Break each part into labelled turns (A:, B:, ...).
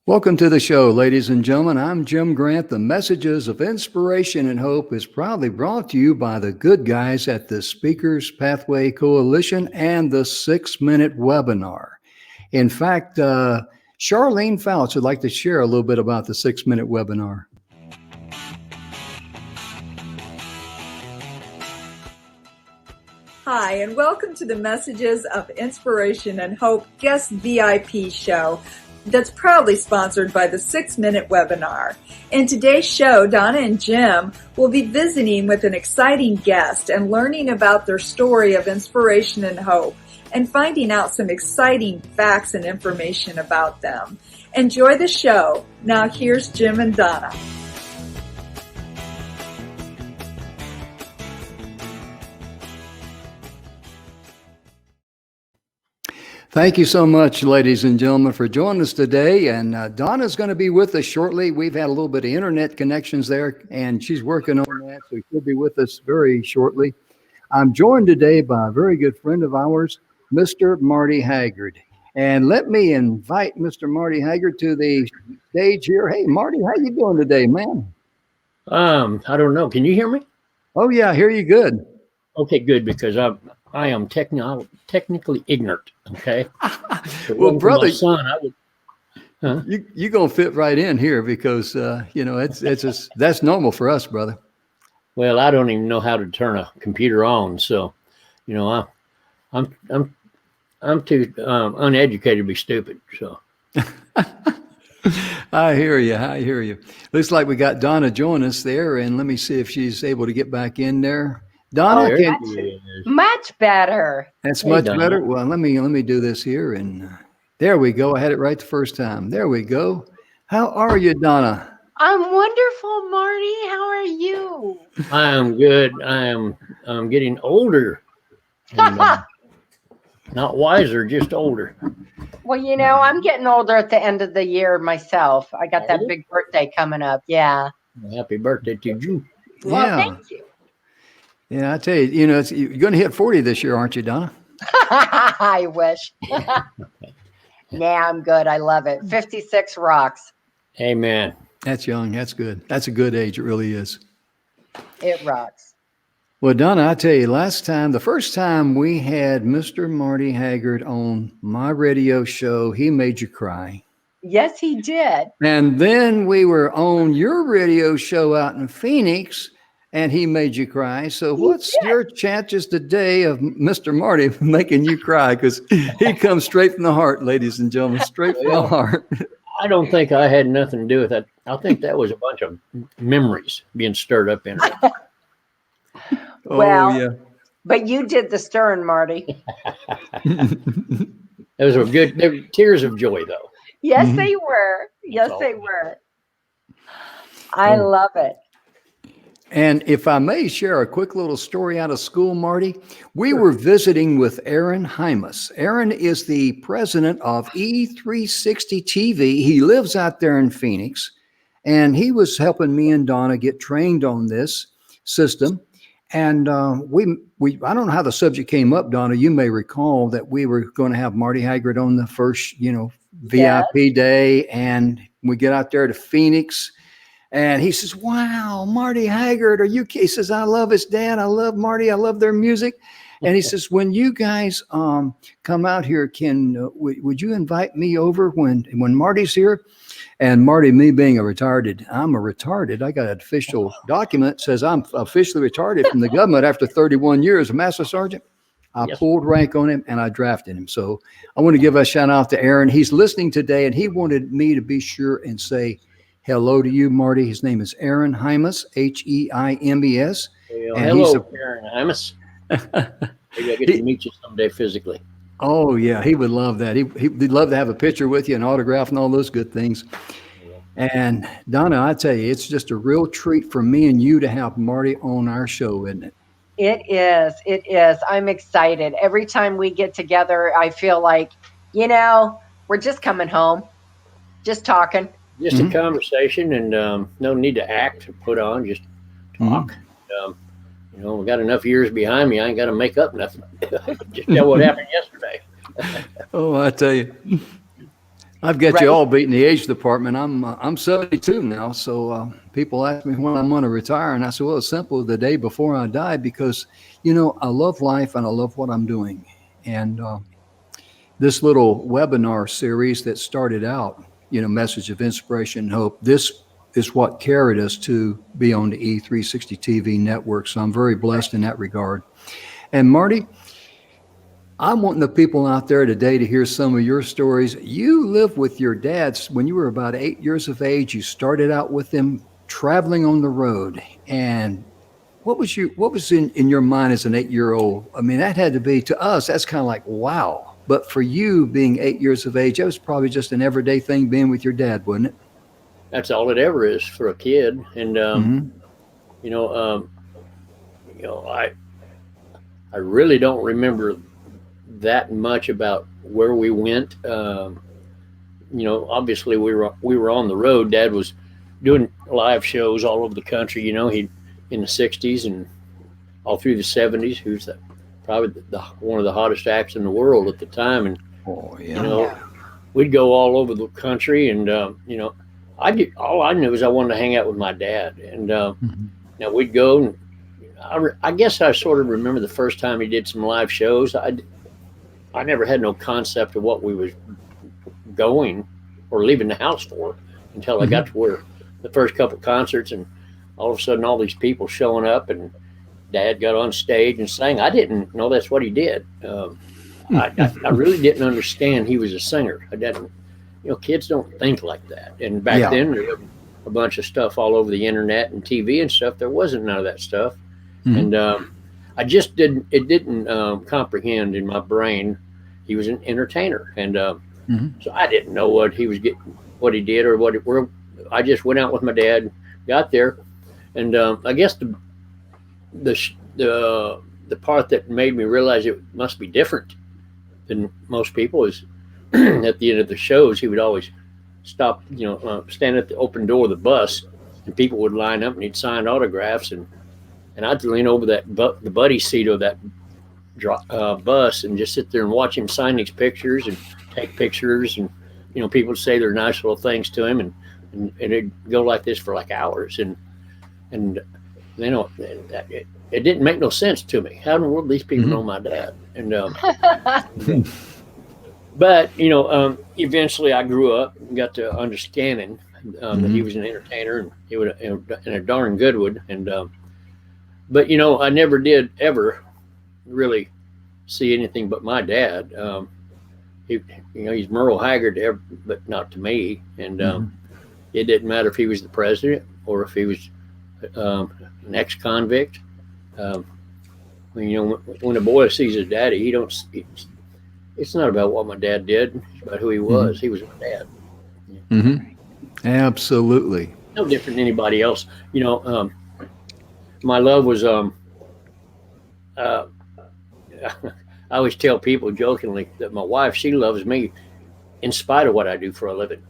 A: Welcome to the show, ladies and gentlemen. I'm Jim Grant. The Messages of Inspiration and Hope is proudly brought to you by the good guys at the Speakers Pathway Coalition and the 6 Minute Webinar. In fact, Charlene Fouts would like to share a little bit about the 6 Minute Webinar.
B: Hi, and welcome to the Messages of Inspiration and Hope guest VIP show that's proudly sponsored by the 6 Minute Webinar. In today's show, Donna and Jim will be visiting with an exciting guest and learning about their story of inspiration and hope and finding out some exciting facts and information about them. Enjoy the show. Now here's Jim and Donna.
A: Thank you so much, ladies and gentlemen, for joining us today. And Donna's going to be with us shortly. We've had a little bit of internet connections there, and she's working on that, so she'll be with us very shortly. I'm joined today by a very good friend of ours, Mr. Marty Haggard. And let me invite Mr. Marty Haggard to the stage here. Hey, Marty, how you doing today, man?
C: I don't know. Can you hear me?
A: Oh, yeah, I hear you good.
C: Okay, good, because I am technically ignorant. Okay.
A: Well, brother,
C: son, I would.
A: You're gonna fit right in here because it's just that's normal for us, brother.
C: Well, I don't even know how to turn a computer on, so I'm too uneducated to be stupid. So.
A: I hear you. I hear you. Looks like we got Donna join us there, and let me see if she's able to get back in there. Donna,
D: much better.
A: That's much better. Well, let me do this here, and there we go. I had it right the first time. There we go. How are you, Donna?
D: I'm wonderful, Marty. How are you?
C: I am good. I'm getting older. And, not wiser, just older.
D: Well, I'm getting older at the end of the year myself. I got that big birthday coming up. Yeah.
C: Happy birthday to you.
D: Well, thank you.
A: Yeah, I tell you, you're going to hit 40 this year, aren't you, Donna?
D: I wish. Nah, I'm good. I love it. 56 rocks.
C: Amen.
A: That's young. That's good. That's a good age. It really is.
D: It rocks.
A: Well, Donna, I tell you, the first time we had Mr. Marty Haggard on my radio show, he made you cry.
D: Yes, he did.
A: And then we were on your radio show out in Phoenix, and he made you cry. So what's your chances today of Mr. Marty making you cry? Because he comes straight from the heart, ladies and gentlemen, straight from the heart.
C: I don't think I had nothing to do with that. I think that was a bunch of memories being stirred up in her.
D: Well, yeah. But you did the stirring, Marty.
C: Those were good. They were tears of joy, though.
D: Yes, they were. Yes, they were. I love it.
A: And if I may share a quick little story out of school, Marty, we were visiting with Aaron Hymas. Aaron is the president of E360 TV. He lives out there in Phoenix, and he was helping me and Donna get trained on this system. And we I don't know how the subject came up, Donna. You may recall that we were going to have Marty Haggard on the first, VIP day, and we get out there to Phoenix. And he says, wow, Marty Haggard, he says, I love his dad. I love Marty. I love their music. And he says, when you guys come out here, would you invite me over when Marty's here? And Marty, me being I'm a retarded. I got an official document that says I'm officially retarded from the government after 31 years of Master Sergeant. I pulled rank on him and I drafted him. So I want to give a shout out to Aaron. He's listening today, and he wanted me to be sure and say hello to you, Marty. His name is Aaron Hymas, Heimes.
C: Well, hello, Aaron Hymas. Maybe I get to meet you someday physically.
A: Oh, yeah, he would love that. He'd love to have a picture with you, an autograph, and all those good things. And Donna, I tell you, it's just a real treat for me and you to have Marty on our show, isn't it?
D: It is. It is. I'm excited. Every time we get together, I feel like, we're just coming home, just talking.
C: Just a conversation, and no need to act or put on, just talk. We got enough years behind me. I ain't got to make up nothing. Just tell what happened yesterday.
A: Oh, I tell you. I've got
D: Right.
A: you all beat in the age department. I'm 72 now, so people ask me when I'm going to retire, and I say, well, it's simple: the day before I die, because I love life and I love what I'm doing. And this little webinar series that started out, message of inspiration and hope. This is what carried us to be on the E360 TV network. So I'm very blessed in that regard. And Marty, I'm wanting the people out there today to hear some of your stories. You lived with your dad when you were about 8 years of age. You started out with him traveling on the road. And what was in your mind as an 8-year-old? I mean, that had to be, to us, that's kind of like, wow. But for you being 8 years of age, that was probably just an everyday thing being with your dad, wasn't it?
C: That's all it ever is for a kid. And,
A: Mm-hmm.
C: I really don't remember that much about where we went. Obviously we were on the road. Dad was doing live shows all over the country. He in the 60s and all through the 70s. He was probably one of the hottest acts in the world at the time. And
A: Oh, yeah.
C: we'd go all over the country. And all I knew was I wanted to hang out with my dad. And
A: Mm-hmm.
C: now we'd go. And I guess I sort of remember the first time he did some live shows. I never had no concept of what we was going or leaving the house for until I got to where the first couple concerts, and all of a sudden all these people showing up, and Dad got on stage and sang. I didn't know that's what he did. I really didn't understand he was a singer. I didn't. Kids don't think like that. And back then there was a bunch of stuff all over the internet and TV and stuff. There wasn't none of that stuff.
A: Mm-hmm.
C: And I just didn't comprehend in my brain he was an entertainer. And so I didn't know what he was getting, what he did, or where. I just went out with my dad, got there, and I guess the part that made me realize it must be different than most people is at the end of the shows, he would always stop, stand at the open door of the bus, and people would line up and he'd sign autographs, and I'd lean over the buddy seat of that bus and just sit there and watch him sign these pictures and take pictures, and people would say their nice little things to him, and it'd go like this for like hours, and it didn't make no sense to me. How in the world these people know my dad? And but eventually I grew up and got to understanding that he was an entertainer, and he would and a darn good one. And but I never did ever really see anything but my dad. He's Merle Haggard, but not to me. And it didn't matter if he was the president or if he was an ex-convict. When a boy sees his daddy, it's not about what my dad did. It's about who he was. He was my dad.
A: Mm-hmm. Absolutely.
C: No different than anybody else. My love was, I always tell people jokingly that my wife, she loves me in spite of what I do for a living.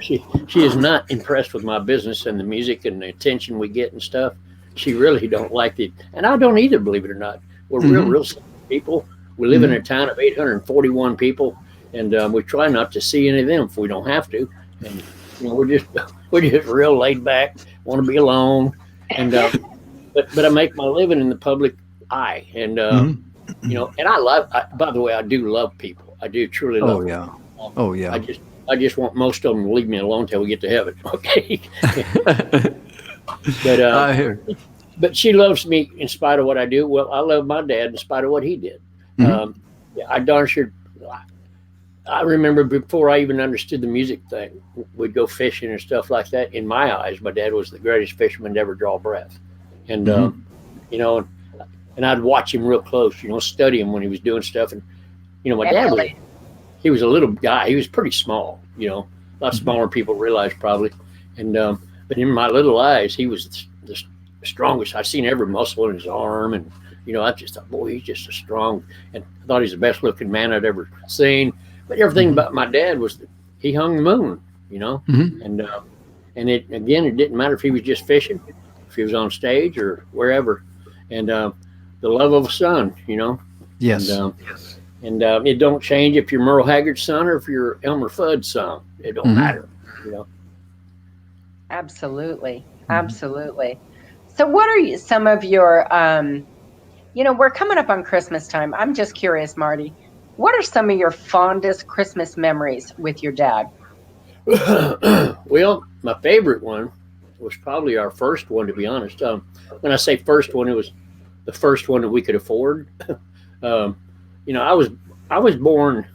C: She is not impressed with my business and the music and the attention we get and stuff. She really don't like it. And I don't either, believe it or not. We're real simple people. We live in a town of 841 people, and we try not to see any of them if we don't have to. And we're just real laid back, want to be alone. And but I make my living in the public eye, and and by the way, I do love people. I do truly love them.
A: Oh yeah.
C: I just want most of them to leave me alone till we get to heaven. Okay. But she loves me in spite of what I do. Well, I love my dad in spite of what he did. I darn sure. I remember before I even understood the music thing, we'd go fishing and stuff like that. In my eyes, my dad was the greatest fisherman to ever draw breath. And, and I'd watch him real close, study him when he was doing stuff. And, my dad he was a little guy. He was pretty small, a lot smaller than people realize probably. And, but in my little eyes, he was the strongest. I seen every muscle in his arm, and I just thought, boy, he's just a strong. And I thought he's the best looking man I'd ever seen. But everything about my dad was that he hung the moon, and it didn't matter if he was just fishing, if he was on stage or wherever, and the love of a son,
A: Yes.
C: And, And it don't change if you're Merle Haggard's son or if you're Elmer Fudd's son. It don't matter, you know.
D: Absolutely. Absolutely. So what are some of your, we're coming up on Christmas time. I'm just curious, Marty, what are some of your fondest Christmas memories with your dad?
C: Well, my favorite one was probably our first one, to be honest. When I say first one, it was the first one that we could afford. I was born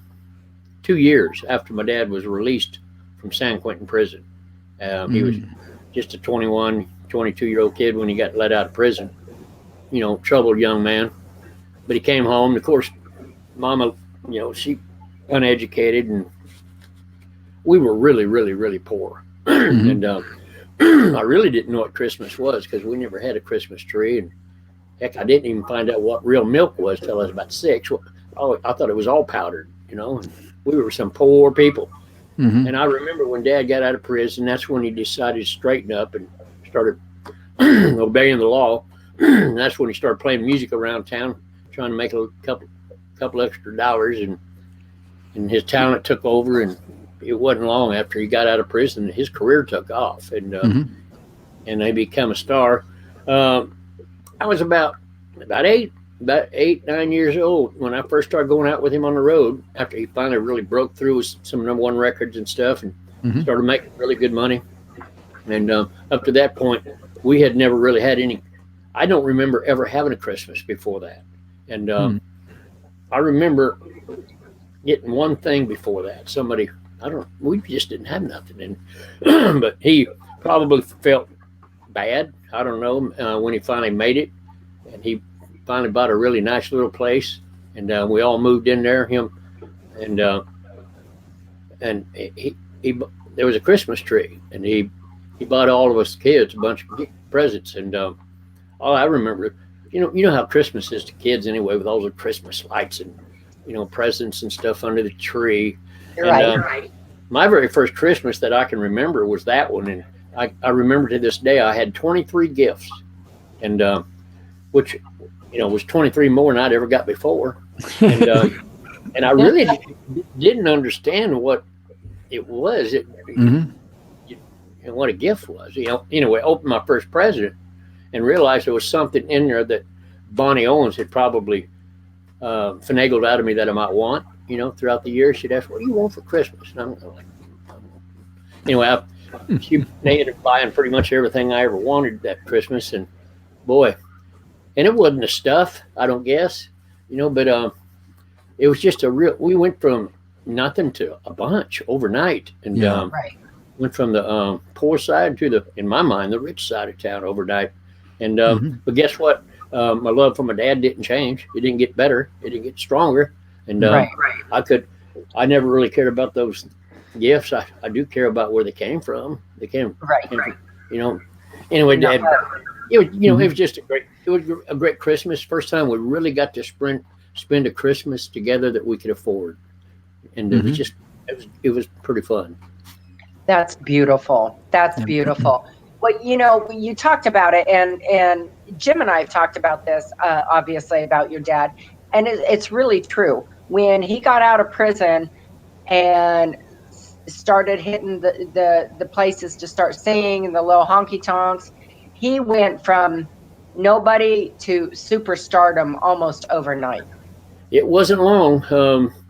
C: 2 years after my dad was released from San Quentin prison. He was just a 21, 22-year-old kid when he got let out of prison. Troubled young man. But he came home. Of course, Mama, she uneducated, and we were really, really, really poor. And I really didn't know what Christmas was because we never had a Christmas tree. And heck, I didn't even find out what real milk was till I was about 6. I thought it was all powdered, and we were some poor people. And I remember when Dad got out of prison, that's when he decided to straighten up and started obeying the law. And that's when he started playing music around town, trying to make a couple extra dollars. And his talent took over, and it wasn't long after he got out of prison, his career took off, and they became a star. I was about 8, 9 years old when I first started going out with him on the road after he finally really broke through with some #1 records and stuff, and started making really good money. And up to that point, we had never really had any. I don't remember ever having a Christmas before that. And I remember getting one thing before that. We just didn't have nothing. And but he probably felt bad. I don't know, when he finally made it, and he finally bought a really nice little place, and we all moved in there. Him and he there was a Christmas tree, and he bought all of us kids a bunch of presents. And all I remember, you know how Christmas is to kids anyway, with all the Christmas lights and presents and stuff under the tree.
D: Right.
C: My very first Christmas that I can remember was that one, and I remember to this day I had 23 gifts, and which was 23 more than I'd ever got before, and I really didn't understand what it was. What a gift was. Anyway, I opened my first present and realized there was something in there that Bonnie Owens had probably finagled out of me that I might want. Throughout the years, she'd ask, "What do you want for Christmas?" And I'm like, anyway, she ended up buying pretty much everything I ever wanted that Christmas, and boy, and it wasn't the stuff, I don't guess, but it was just we went from nothing to a bunch overnight, and went from the poor side to in my mind, the rich side of town overnight. And but guess what? My love for my dad didn't change. It didn't get better. It didn't get stronger. And I never really cared about those gifts. I do care about where they came from. They came Anyway, Dad, it was it was just a great Christmas. First time we really got to spend a Christmas together that we could afford, and it was pretty fun.
D: That's beautiful. That's beautiful. Well, you talked about it, and Jim and I have talked about this, obviously, about your dad, and it's really true. When he got out of prison and started hitting the places to start singing and the little honky tonks, he went from nobody to superstardom almost overnight.
C: It wasn't long.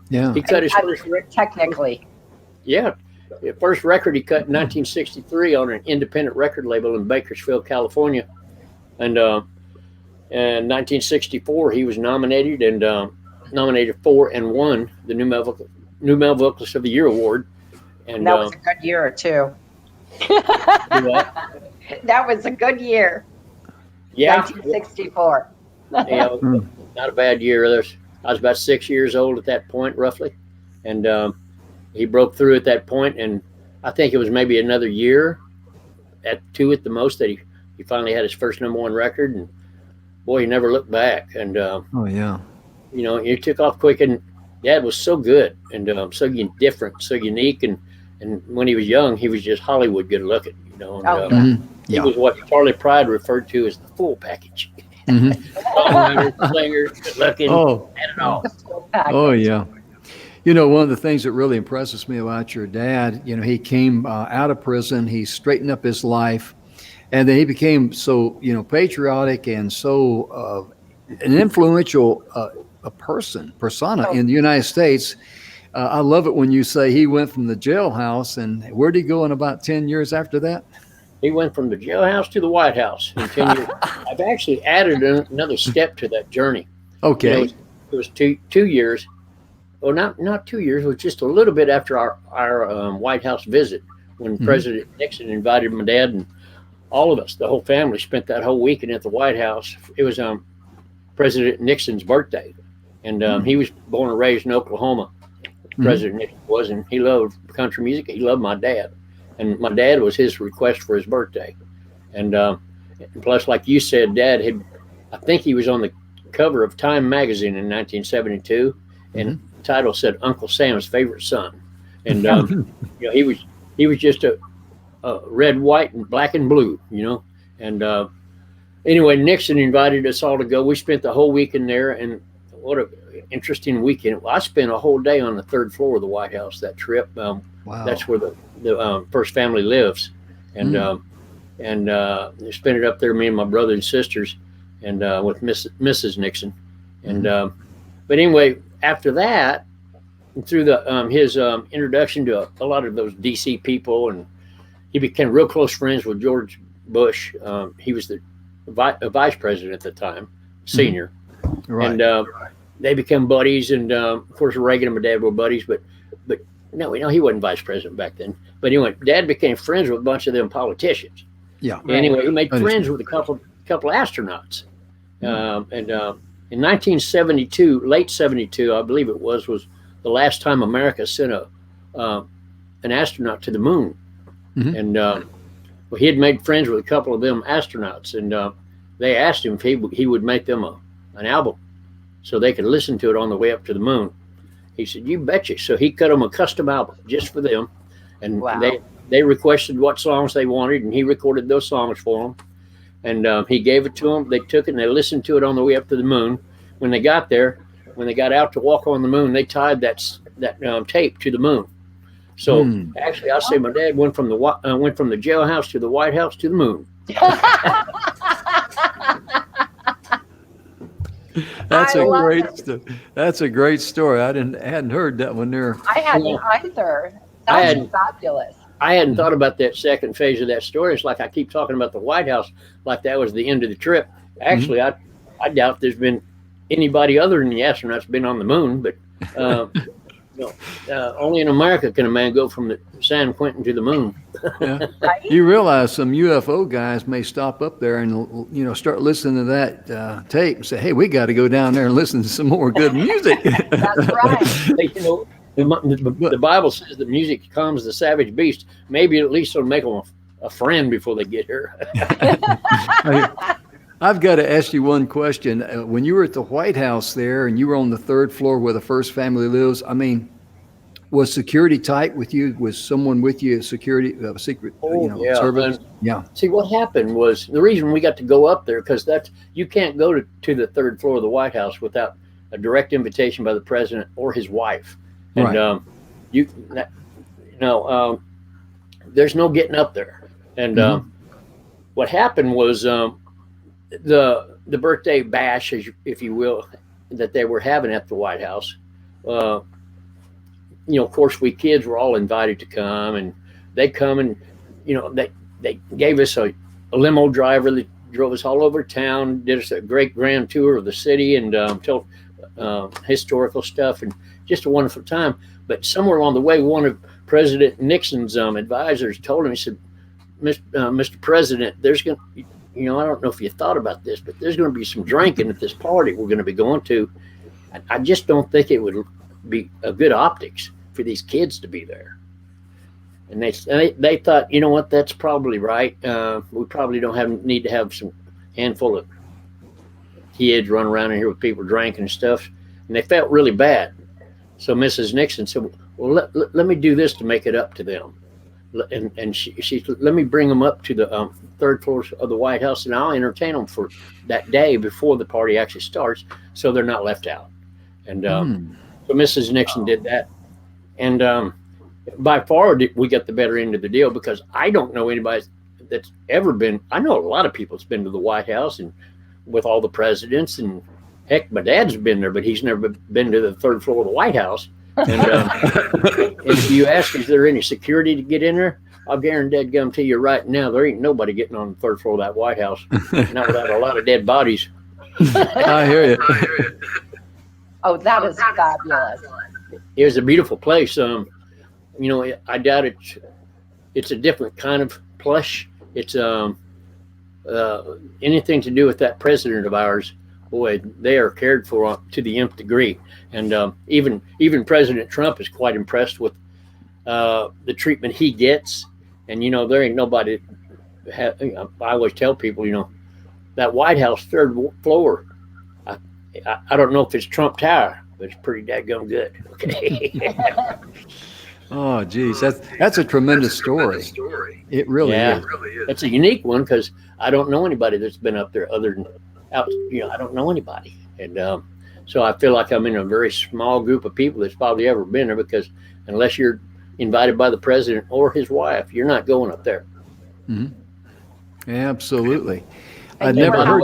C: He cut his first record.
D: Technically.
C: Yeah. The first record he cut in 1963 on an independent record label in Bakersfield, California. And in 1964, he was nominated for and won the New Male Vocalist of the Year award. And
D: that was a good year, too. That was a good year.
C: Yeah.
D: 1964.
C: Yeah, not a bad year. I was about 6 years old at that point, roughly. And he broke through at that point, and I think it was maybe another year, at 2 at the most, that he finally had his first #1 record. And boy, he never looked back. And he took off quick, and Dad was so good and so different, so unique. And when he was young, he was just Hollywood good looking. He was what Charlie Pride referred to as the full package. Songwriter, singer, good looking,
A: Oh,
C: had it all.
A: oh yeah. You know, one of the things that really impresses me about your dad, you know, he came out of prison, he straightened up his life, and then he became so, you know, patriotic and so an influential persona in the United States. I love it when you say he went from the jailhouse, and where did he go in about 10 years after that?
C: He went from the jailhouse to the White House in 10 years. I've actually added another step to that journey.
A: Okay.
C: You know, it was 2 years. Well, not 2 years. It was just a little bit after our White House visit when President Nixon invited my dad and all of us, the whole family, spent that whole weekend at the White House. It was President Nixon's birthday, and he was born and raised in Oklahoma. President Nixon was, and he loved country music. He loved my dad, and my dad was his request for his birthday. And plus, like you said, Dad I think he was on the cover of Time magazine in 1972, and the title said Uncle Sam's favorite son. And you know, he was just a red, white, and black and blue, you know. And anyway, Nixon invited us all to go. We spent the whole weekend there, and what a interesting weekend. I spent a whole day on the third floor of the White House that trip. Wow. That's where the first family lives, and we spent it up there, me and my brother and sisters, and with Mrs. Nixon. And but anyway, after that, through his introduction to a lot of those DC people, and he became real close friends with George Bush. He was the vice president at the time, senior. Right. And they became buddies, and of course Reagan and my dad were buddies, but no, he wasn't vice president back then. But anyway, Dad became friends with a bunch of them politicians. Yeah. Anyway, he made friends with a couple astronauts, and in 1972, late 72, I believe it was the last time America sent an astronaut to the moon, and he had made friends with a couple of them astronauts, and they asked him if he would make them an album so they could listen to it on the way up to the moon. He said, "You betcha." So he cut them a custom album just for them, and they requested what songs they wanted, and he recorded those songs for them, and he gave it to them. They took it and they listened to it on the way up to the moon. When they got there, when they got out to walk on the moon, they tied that tape to the moon. So actually, I say my dad went from the jailhouse to the White House to the moon.
A: That's a great story. I hadn't heard that one there.
D: I hadn't either. That's fabulous.
C: I hadn't thought about that second phase of that story. It's like I keep talking about the White House like that was the end of the trip. Actually, I doubt there's been anybody other than the astronauts been on the moon, but only in America can a man go from the San Quentin to the moon.
A: Yeah. You realize some UFO guys may stop up there and start listening to that tape and say, "Hey, we got to go down there and listen to some more good music."
D: That's right.
C: The Bible says that music calms the savage beast. Maybe at least it'll make them a friend before they get here.
A: I've got to ask you one question. When you were at the White House there and you were on the third floor where the first family lives, I mean, was security tight with you? Was someone with you, secret service? Yeah.
C: See, what happened was the reason we got to go up there, because you can't go to the third floor of the White House without a direct invitation by the president or his wife. And there's no getting up there. And what happened was the birthday bash, if you will, that they were having at the White House. Of course, we kids were all invited to come, and they come and they gave us a limo driver that drove us all over town, did us a great grand tour of the city, and told historical stuff, and just a wonderful time. But somewhere along the way, one of President Nixon's advisors told him, he said, Mr. President, there's going to, I don't know if you thought about this, but there's going to be some drinking at this party we're going to be going to. I just don't think it would be a good optics for these kids to be there. And they thought, you know what, that's probably right. We probably don't need to have some handful of kids running around in here with people drinking and stuff. And they felt really bad. So Mrs. Nixon said, well, let me do this to make it up to them. and she said, let me bring them up to the third floor of the White House, and I'll entertain them for that day before the party actually starts, so they're not left out. And so Mrs. Nixon did that, and by far we got the better end of the deal, because I don't know anybody that's ever been. I know a lot of people that's been to the White House and with all the presidents, and heck, my dad's been there, but he's never been to the third floor of the White House. And if you ask, is there any security to get in there? I'll guarantee you right now, there ain't nobody getting on the third floor of that White House, not without a lot of dead bodies.
A: I hear you.
D: Oh, that is fabulous.
C: It was a beautiful place. You know, I doubt it's a different kind of plush. It's anything to do with that president of ours. Boy, they are cared for to the nth degree. And even President Trump is quite impressed with the treatment he gets. And, you know, there ain't nobody. I always tell people, you know, that White House third floor, I don't know if it's Trump Tower, but it's pretty daggone good. Okay.
A: Oh, geez, that's a tremendous story. It really is.
C: It's a unique one, because I don't know anybody that's been up there other than out. You know, I don't know anybody, and so I feel like I'm in a very small group of people that's probably ever been there, because unless you're invited by the president or his wife, you're not going up there.
A: Mm-hmm. Absolutely.
D: And
A: I'd never heard.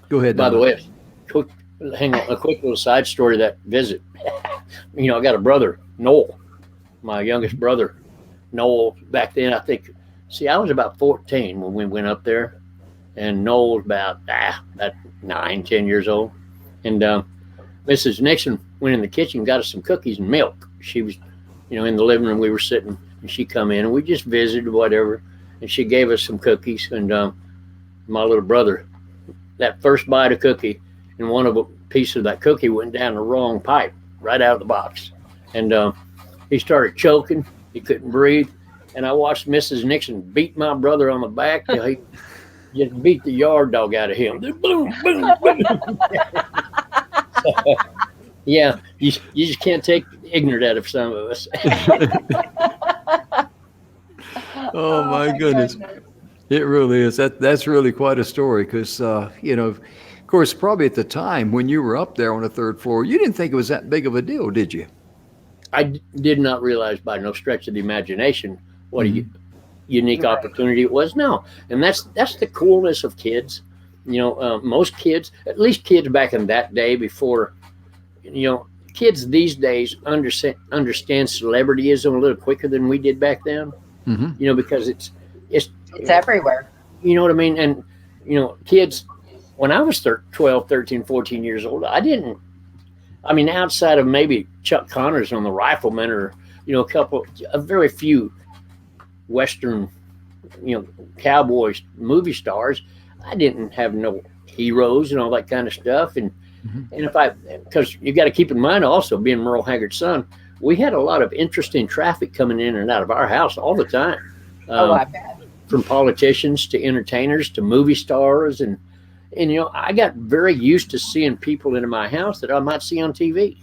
A: Go ahead.
C: By
A: Donna.
C: the way, hang on, a quick little side story of that visit. You know, I got a brother, Noel. My youngest brother, Noel, back then, I think, I was about 14 when we went up there, and Noel was about 9, 10 years old. And Mrs. Nixon went in the kitchen and got us some cookies and milk. She was, you know, in the living room, we were sitting, and she come in, and we just visited, whatever, and she gave us some cookies. And my little brother, that first bite of cookie, and one of a piece of that cookie went down the wrong pipe, right out of the box. And he started choking. He couldn't breathe. And I watched Mrs. Nixon beat my brother on the back till he just beat the yard dog out of him. Boom, boom, boom. Yeah, you just can't take ignorant out of some of us.
A: Oh my goodness. It really is. That's really quite a story, because, you know, of course, probably at the time when you were up there on the third floor, you didn't think it was that big of a deal, did you?
C: I did not realize by no stretch of the imagination what a unique opportunity it was. No, and that's the coolness of kids. You know, most kids, at least kids back in that day, before, you know, kids these days understand celebrityism a little quicker than we did back then. Mm-hmm. You know, because it's
D: everywhere.
C: You know what I mean? And, you know, kids, when I was 12, 13, 14 years old, I mean, outside of maybe Chuck Connors on The Rifleman, or, you know, a very few Western, you know, cowboys, movie stars, I didn't have no heroes and all that kind of stuff. And because you got to keep in mind also, being Merle Haggard's son, we had a lot of interesting traffic coming in and out of our house all the time.
D: I bet.
C: From politicians to entertainers to movie stars. And, you know, I got very used to seeing people into my house that I might see on TV.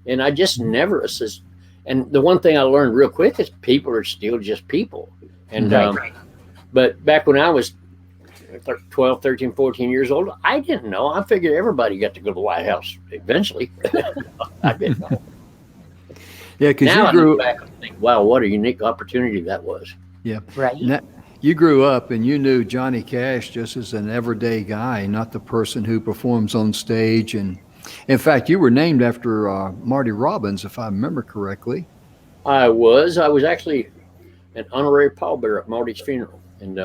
C: And I just never assist. And the one thing I learned real quick is people are still just people. And, but back when I was 12, 13, 14 years old, I didn't know. I figured everybody got to go to the White House eventually. I didn't know.
A: Yeah, because
C: now
A: you grew
C: back and think, wow, what a unique opportunity that was.
A: Yeah.
D: Right.
A: Now, you grew up and you knew Johnny Cash just as an everyday guy, not the person who performs on stage. And in fact, you were named after Marty Robbins, if I remember correctly.
C: I was actually an honorary pallbearer at Marty's funeral. And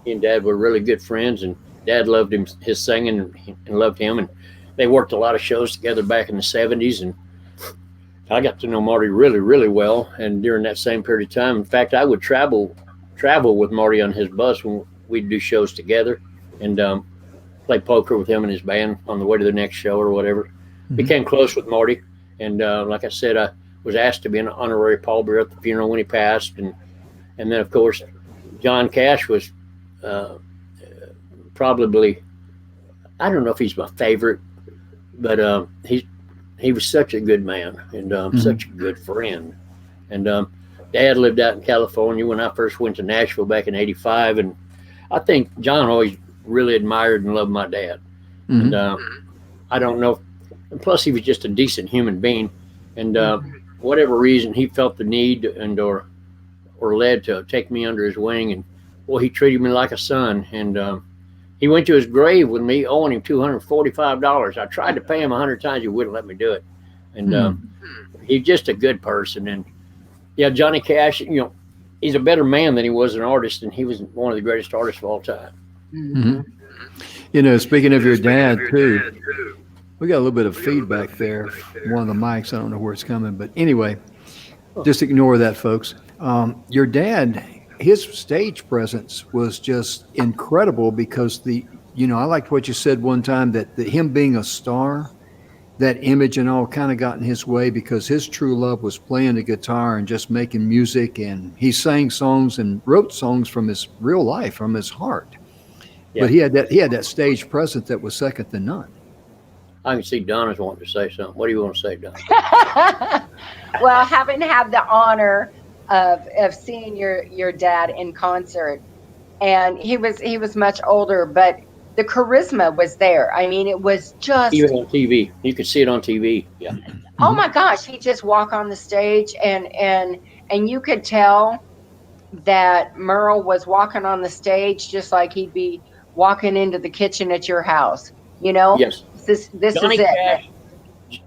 C: he and Dad were really good friends, and Dad loved his singing and loved him. And they worked a lot of shows together back in the 70s. And I got to know Marty really, really well. And during that same period of time, in fact, I would travel with Marty on his bus when we'd do shows together, and play poker with him and his band on the way to the next show or whatever. Mm-hmm. Became close with Marty. And like I said, I was asked to be an honorary pallbearer at the funeral when he passed. And then, of course, John Cash was probably, I don't know if he's my favorite, but he was such a good man and such a good friend. And Dad lived out in California when I first went to Nashville back in '85, and I think John always really admired and loved my dad.
A: Mhm.
C: And I don't know, and plus he was just a decent human being, and whatever reason he felt the need or led to take me under his wing, and well, he treated me like a son, and he went to his grave with me owing him $245. I tried to pay him 100 times, he wouldn't let me do it, and he's just a good person. And yeah, Johnny Cash, he's a better man than he was an artist, and he was one of the greatest artists of all time.
A: Mm-hmm. Speaking of your dad too, we got a little bit of feedback there. One of the mics, I don't know where it's coming, but anyway, just ignore that, folks. Your dad, his stage presence was just incredible because I liked what you said one time that him being a star, that image and all kind of got in his way because his true love was playing the guitar and just making music, and he sang songs and wrote songs from his real life, from his heart. Yeah. But he had that stage presence that was second to none.
C: I can see Donna's wanting to say something. What do you want to say, Donna?
D: Well, having had the honor of seeing your dad in concert, and he was much older, but the charisma was there. I mean, it was just
C: even on TV. You could see it on TV. Yeah.
D: Oh my gosh, he'd just walk on the stage, and you could tell that Merle was walking on the stage just like he'd be walking into the kitchen at your house.
C: Yes.
D: This
C: Johnny
D: is it.
C: Cash,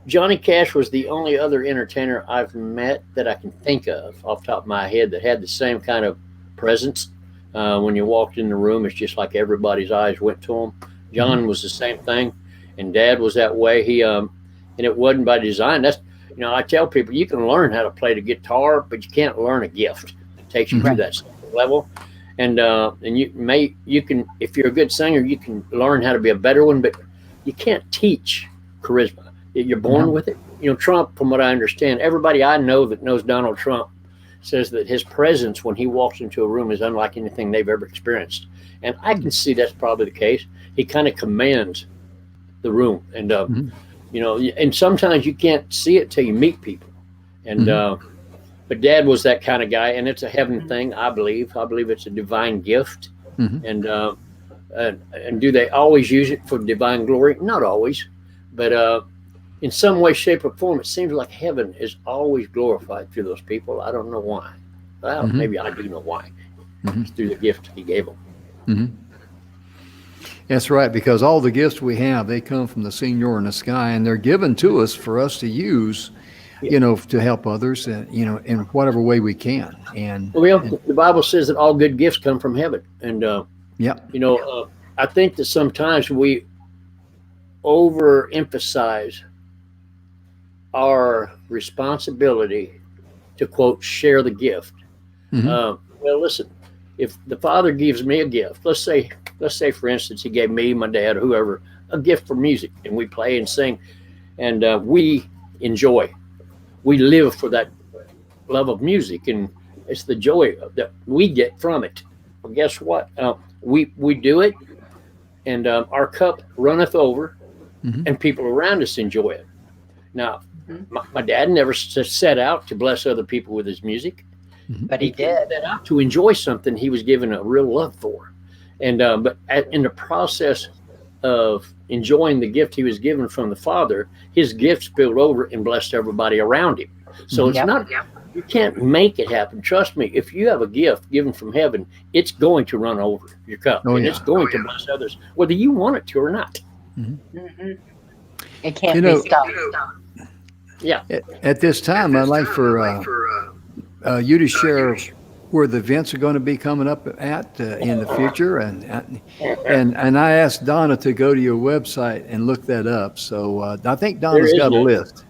C: Johnny Cash was the only other entertainer I've met that I can think of off the top of my head that had the same kind of presence. When you walked in the room, it's just like everybody's eyes went to him. John was the same thing, and Dad was that way. He and it wasn't by design. That's I tell people you can learn how to play the guitar, but you can't learn a gift that takes you to that level. And you can, if you're a good singer, you can learn how to be a better one, but you can't teach charisma. You're born with it. Trump, from what I understand, everybody I know that knows Donald Trump says that his presence when he walks into a room is unlike anything they've ever experienced. And I can see that's probably the case. He kind of commands the room. And, and sometimes you can't see it till you meet people. And, but Dad was that kind of guy, and it's a heaven thing, I believe. I believe it's a divine gift. And do they always use it for divine glory? Not always. But in some way, shape, or form, it seems like heaven is always glorified through those people. I don't know why. Well, maybe I do know why. It's through the gift he gave them.
A: That's right, because all the gifts we have, they come from the Senior in the sky, and they're given to us for us to use, to help others, in whatever way we can. And
C: the Bible says that all good gifts come from heaven. And, I think that sometimes we overemphasize our responsibility to, quote, share the gift. Well, listen, if the Father gives me a gift, let's say, for instance, he gave me, my dad, whoever, a gift for music, and we play and sing, and we enjoy. We live for that love of music, and it's the joy that we get from it. Well, guess what? We do it, and our cup runneth over, and people around us enjoy it. Now, my dad never set out to bless other people with his music,
D: but he did
C: set out to enjoy something he was given a real love for. And but in the process of enjoying the gift he was given from the Father, his gift spilled over and blessed everybody around him. So it's not, you can't make it happen. Trust me, if you have a gift given from heaven, it's going to run over your cup, and it's going to bless others, whether you want it to or not.
D: It can't be stopped.
C: Yeah.
A: At this time, I'd like for you to share where the events are going to be coming up at in the future, and I asked Donna to go to your website and look that up. So I think Donna's got a list.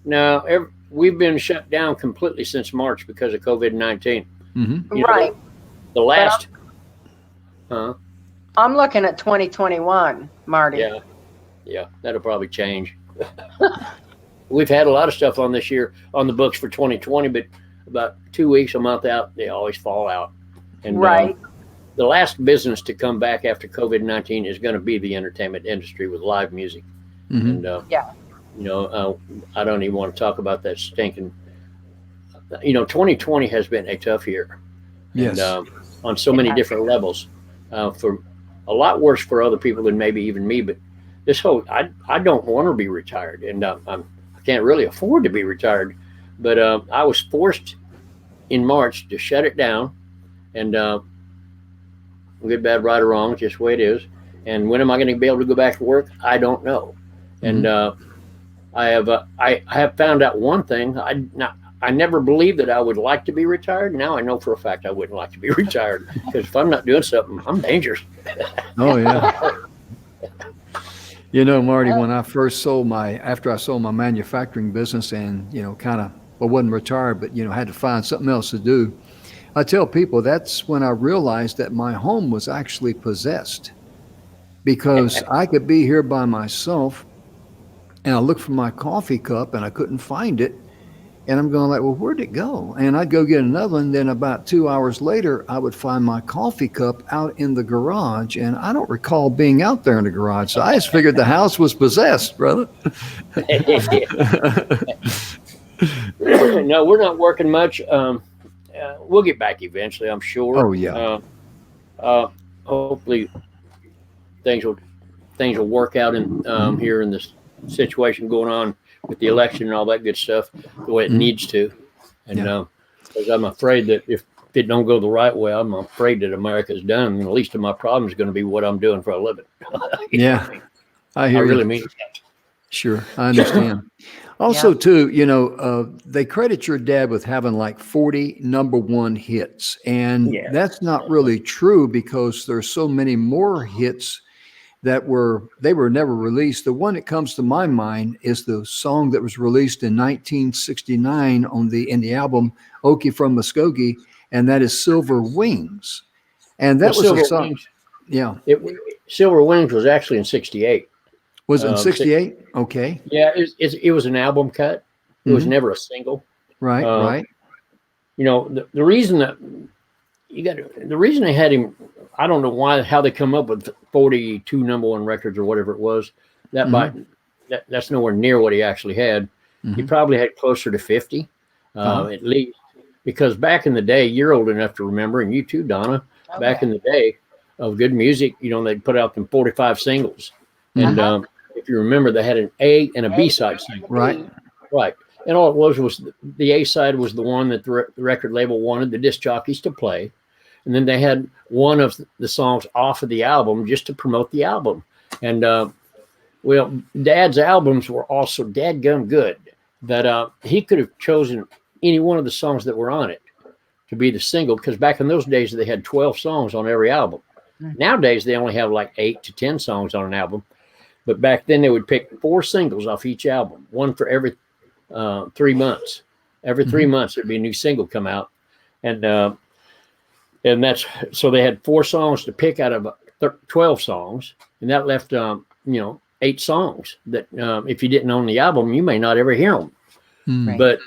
C: Now, we've been shut down completely since March because of COVID-19.
D: Right.
C: The last.
D: I'm looking at 2021, Marty.
C: Yeah, that'll probably change. We've had a lot of stuff on this year on the books for 2020, but about 2 weeks, a month out, they always fall out. And the last business to come back after COVID-19 is going to be the entertainment industry with live music. And I don't even want to talk about that stinking 2020 has been a tough year.
A: Yes.
C: And, on so many different levels, for a lot worse for other people than maybe even me. But this whole, I don't want to be retired, and I can't really afford to be retired. But I was forced in March to shut it down, and good, bad, right, or wrong, just the way it is. And when am I going to be able to go back to work? I don't know. And I have found out one thing. I never believed that I would like to be retired. Now I know for a fact I wouldn't like to be retired, because if I'm not doing something, I'm dangerous.
A: Oh yeah. Marty, when I first after I sold my manufacturing business and, wasn't retired, but, had to find something else to do. I tell people that's when I realized that my home was actually possessed, because I could be here by myself and I looked for my coffee cup and I couldn't find it. And I'm going like, well, where'd it go? And I'd go get another one. Then about 2 hours later, I would find my coffee cup out in the garage. And I don't recall being out there in the garage. So I just figured the house was possessed, brother.
C: No, we're not working much. We'll get back eventually, I'm sure.
A: Oh, yeah.
C: Hopefully things will work out in here in this situation going on with the election and all that good stuff the way it needs to. And because I'm afraid that if it don't go the right way, I'm afraid that America's done. And the least of my problem is going to be what I'm doing for a living.
A: Yeah, I hear
C: I really
A: you.
C: mean it.
A: Sure, I understand. Also, too, they credit your dad with having like 40 number one hits. And that's not really true, because there's so many more hits that were never released. The one that comes to my mind is the song that was released in 1969 in the album Okie from Muskogee, and that is Silver Wings. And that was a song.
C: Wings,
A: yeah.
C: Silver Wings was actually in 68.
A: Was it in 68? Okay.
C: Yeah, it was an album cut. It was never a single.
A: Right, right.
C: The reason the reason they had him, I don't know how they come up with 42 number one records or whatever it was. That's nowhere near what he actually had. He probably had closer to 50, at least, because back in the day, you're old enough to remember, and you too, Donna. Back in the day of good music, they'd put out them 45 singles, and if you remember, they had an A and a B side single.
A: Right.
C: And all it was the A side was the one that the record label wanted the disc jockeys to play. And then they had one of the songs off of the album just to promote the album. And, Dad's albums were also dadgum good, that he could have chosen any one of the songs that were on it to be the single, because back in those days, they had 12 songs on every album. Nowadays, they only have like 8 to 10 songs on an album. But back then, they would pick 4 singles off each album, one for every 3 months. Every 3 months, there'd be a new single come out. And that's, so they had 4 songs to pick out of 12 songs, and that left 8 songs that if you didn't own the album, you may not ever hear them.
A: Right.
C: But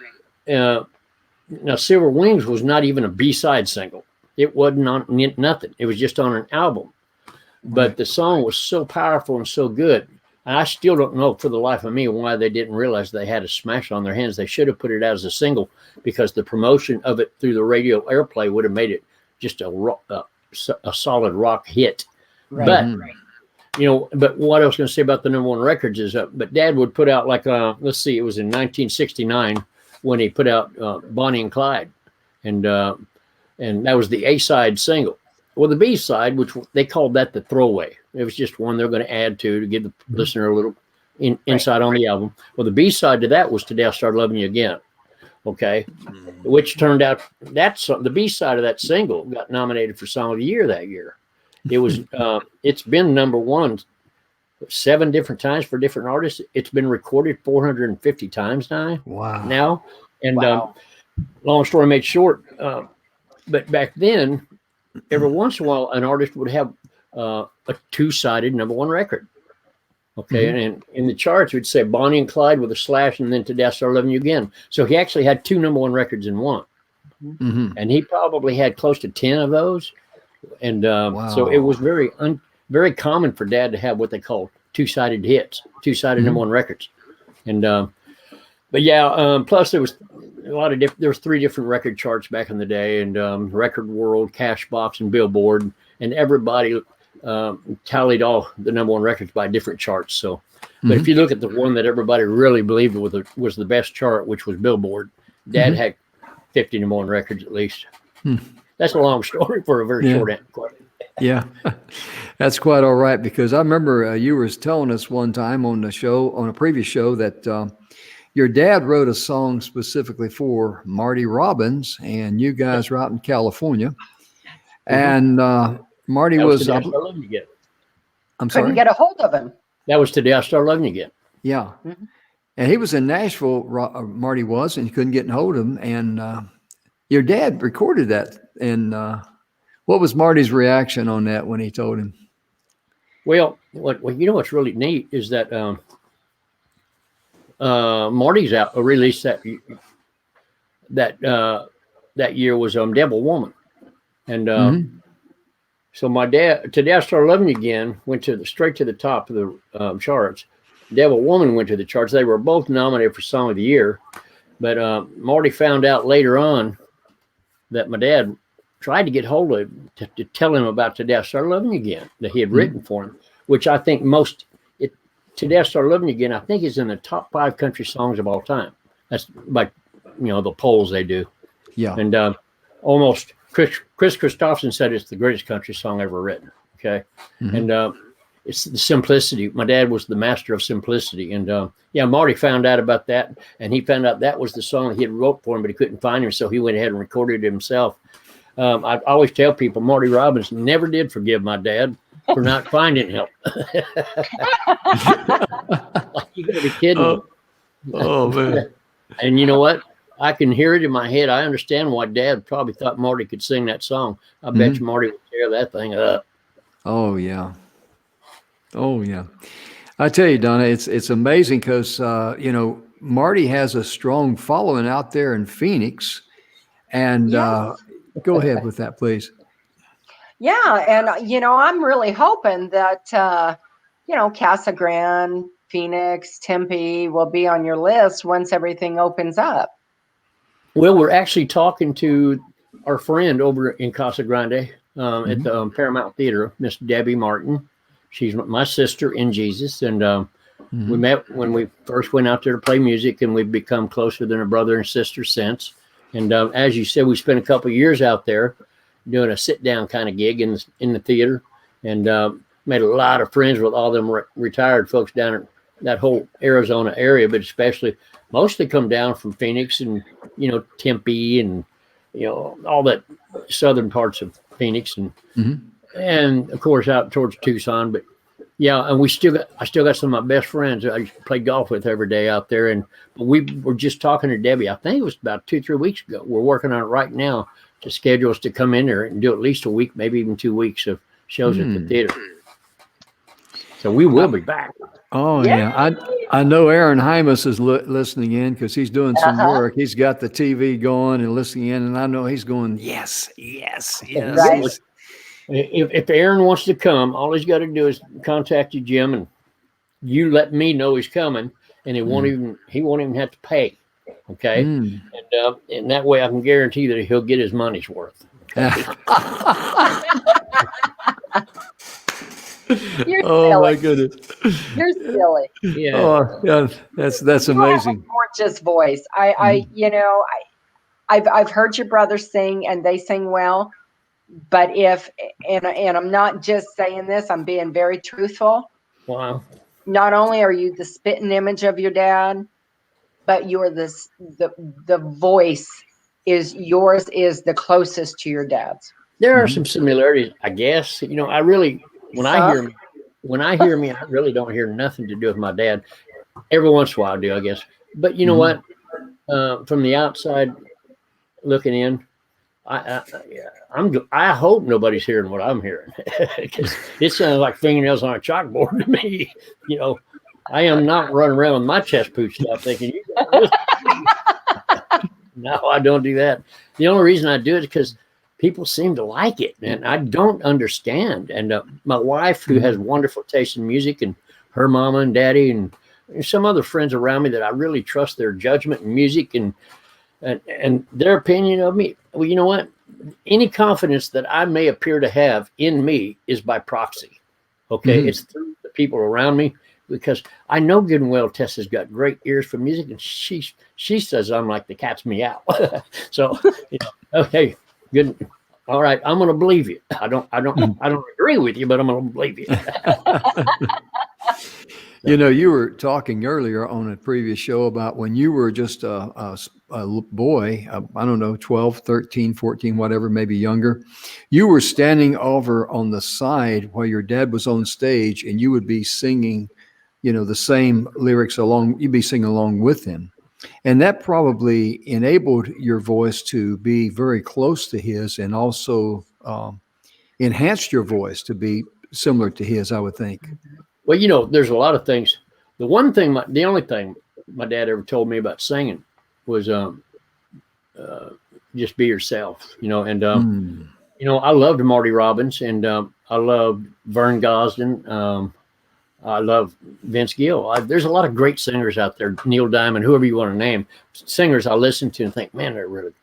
C: now Silver Wings was not even a B-side single. It wasn't on nothing. It was just on an album. But the song was so powerful and so good. And I still don't know for the life of me why they didn't realize they had a smash on their hands. They should have put it out as a single, because the promotion of it through the radio airplay would have made it just a solid rock hit. Right. But what I was going to say about the number one records is, but Dad would put out like, let's see, it was in 1969 when he put out Bonnie and Clyde, and that was the A-side single. Well, the B-side, which they called that the throwaway, it was just one they're going to add to give the listener a little insight on the album. Well, the B-side to that was Today I Started Loving You Again. Okay, which turned out the B-side of that single got nominated for Song of the Year that year. It was it's been number one 7 different times for different artists. It's been recorded 450 times now.
A: Wow.
C: Now, and long story made short, but back then, every once in a while, an artist would have a 2-sided number one record. Okay, and in the charts, it would say Bonnie and Clyde with a slash, and then Today I Started Loving You Again. So he actually had 2 number one records in one. And he probably had close to 10 of those. And so it was very common for Dad to have what they call 2-sided hits, 2-sided number one records. And but plus there was There's 3 different record charts back in the day, and Record World, Cashbox, and Billboard, and everybody tallied all the number 1 records by different charts. So, but if you look at the one that everybody really believed was the best chart, which was Billboard, Dad had 50 number 1 records at least. That's a long story for a very short answer.
A: Yeah, that's quite all right, because I remember you were telling us one time on a previous show, that your dad wrote a song specifically for Marty Robbins, and you guys were out in California, and Marty was.
C: I Start Loving You Again.
A: I'm sorry.
D: Couldn't get a hold of him.
C: That was Today I Start Loving You Again.
A: Yeah, and he was in Nashville. Marty was, and you couldn't get in hold of him, and your dad recorded that, and. What was Marty's reaction on that when he told him?
C: Well, what's really neat is that Marty's released that year was Devil Woman, and so my dad, Today I Started Loving You Again, went straight to the top of the charts. Devil Woman went to the charts. They were both nominated for Song of the Year, but Marty found out later on that my dad tried to get hold of him to tell him about Today I Started Loving You Again that he had written for him, which I think Today I Started Loving You Again, I think is in the top 5 country songs of all time. That's by, the polls they do.
A: Yeah.
C: And almost Chris Christopherson said it's the greatest country song ever written. Okay. And it's the simplicity. My dad was the master of simplicity. And Marty found out about that, and he found out that was the song he had wrote for him, but he couldn't find him. So he went ahead and recorded it himself. I always tell people Marty Robbins never did forgive my dad for not finding him. Like, you gotta be kidding.
A: Oh man.
C: And you know what? I can hear it in my head. I understand why Dad probably thought Marty could sing that song. I bet you Marty would tear that thing up.
A: Oh yeah. Oh yeah. I tell you, Donna, it's amazing because Marty has a strong following out there in Phoenix, and go ahead with that, please.
D: Yeah, and I'm really hoping that Casa Grande, Phoenix, Tempe will be on your list once everything opens up.
C: Well, we're actually talking to our friend over in Casa Grande at the Paramount Theater, Miss Debbie Martin. She's my sister in Jesus, and we met when we first went out there to play music, and we've become closer than a brother and sister since. And as you said, we spent a couple of years out there doing a sit-down kind of gig in the theater, and made a lot of friends with all them retired folks down in that whole Arizona area, but especially mostly come down from Phoenix and Tempe and all that southern parts of Phoenix and of course out towards Tucson. But yeah, and I still got some of my best friends I play golf with every day out there. And we were just talking to Debbie. I think it was about 2-3 weeks ago. We're working on it right now to schedule us to come in there and do at least a week, maybe even 2 weeks of shows at the theater. So we will be back.
A: Oh yeah. I know Aaron Hymas is listening in because he's doing some work. He's got the TV going and listening in, and I know he's going, yes.
D: Right.
C: If Aaron wants to come, all he's got to do is contact you, Jim, and you let me know he's coming, and he won't even have to pay. Okay, and that way I can guarantee that he'll get his money's worth. Okay?
D: You're
C: Oh
D: silly.
C: my goodness.
D: You're silly.
C: Yeah.
A: Oh, yeah, that's
D: You have a
A: amazing.
D: gorgeous voice. I've heard your brothers sing, and they sing well. But and I'm not just saying this, I'm being very truthful.
C: Wow.
D: Not only are you the spitting image of your dad, but you're the voice is yours is the closest to your dad's.
C: There are some similarities, I guess. I really when I hear me, I really don't hear nothing to do with my dad. Every once in a while I do, I guess. But you know what? From the outside looking in, I hope nobody's hearing what I'm hearing, because it sounds like fingernails on a chalkboard to me. I am not running around with my chest pooched up thinking, you got this. No, I don't do that. The only reason I do it is because people seem to like it, and I don't understand. And my wife, who has wonderful taste in music, and her mama and daddy, and some other friends around me that I really trust their judgment in music, and and their opinion of me. Well, you know what? Any confidence that I may appear to have in me is by proxy. Okay, it's through the people around me, because I know good and well Tessa's got great ears for music, and she says I'm like the cat's meow. So, okay, good. All right, I'm going to believe you. I don't agree with you, but I'm going to believe you.
A: You were talking earlier on a previous show about when you were just a boy, I don't know, 12, 13, 14, whatever, maybe younger. You were standing over on the side while your dad was on stage, and you would be singing, the same lyrics you'd be singing along with him. And that probably enabled your voice to be very close to his, and also enhanced your voice to be similar to his, I would think.
C: Well, there's a lot of things. The only thing my dad ever told me about singing was just be yourself, and I loved Marty Robbins, and I loved Vern Gosdin. I love Vince Gill. There's a lot of great singers out there, Neil Diamond, whoever you want to name, singers I listen to and think, man,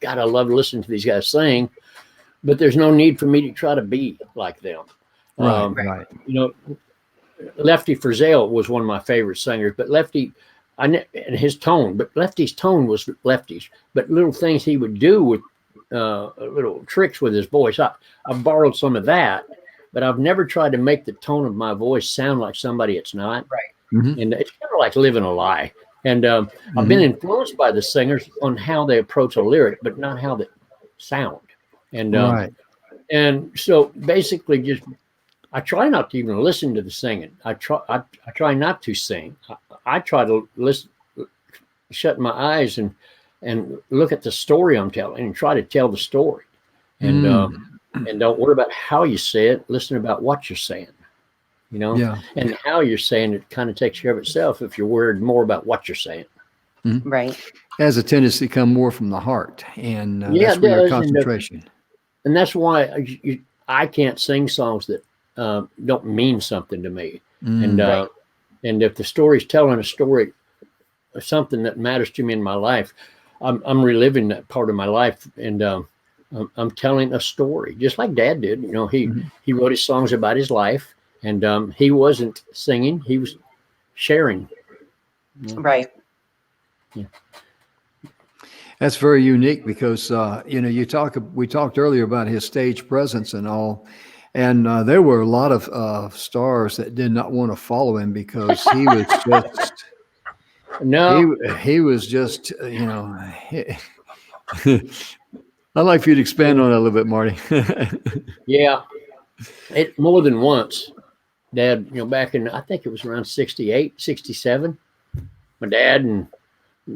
C: God, I love listening to these guys sing, but there's no need for me to try to be like them.
A: Right.
C: Lefty Frizzell was one of my favorite singers, but Lefty's tone was Lefty's, but little things he would do with little tricks with his voice. I've borrowed some of that, but I've never tried to make the tone of my voice sound like somebody it's not.
D: Right.
A: Mm-hmm.
C: And it's kind of like living a lie. And I've been influenced by the singers on how they approach a lyric, but not how they sound. And and so basically, I try not to even listen to the singing. I try not to sing. I try to listen, shut my eyes and look at the story I'm telling, and try to tell the story. And and don't worry about how you say it. Listen about what you're saying, and how you're saying it kind of takes care of itself if you're worried more about what you're saying.
A: Mm-hmm.
D: Right.
A: It has a tendency to come more from the heart, and that's where your concentration.
C: And that's why I can't sing songs that don't mean something to me. And if the story's telling a story, something that matters to me in my life, I'm reliving that part of my life, and I'm telling a story, just like Dad did. He wrote his songs about his life, and he wasn't singing; he was sharing.
D: Right.
C: Yeah.
A: That's very unique because we talked earlier about his stage presence and all, and there were a lot of stars that did not want to follow him because he was just he was just I'd like for you to expand on that a little bit, Marty.
C: Yeah, it more than once. Dad, back in, I think it was around 68, 67, my dad, and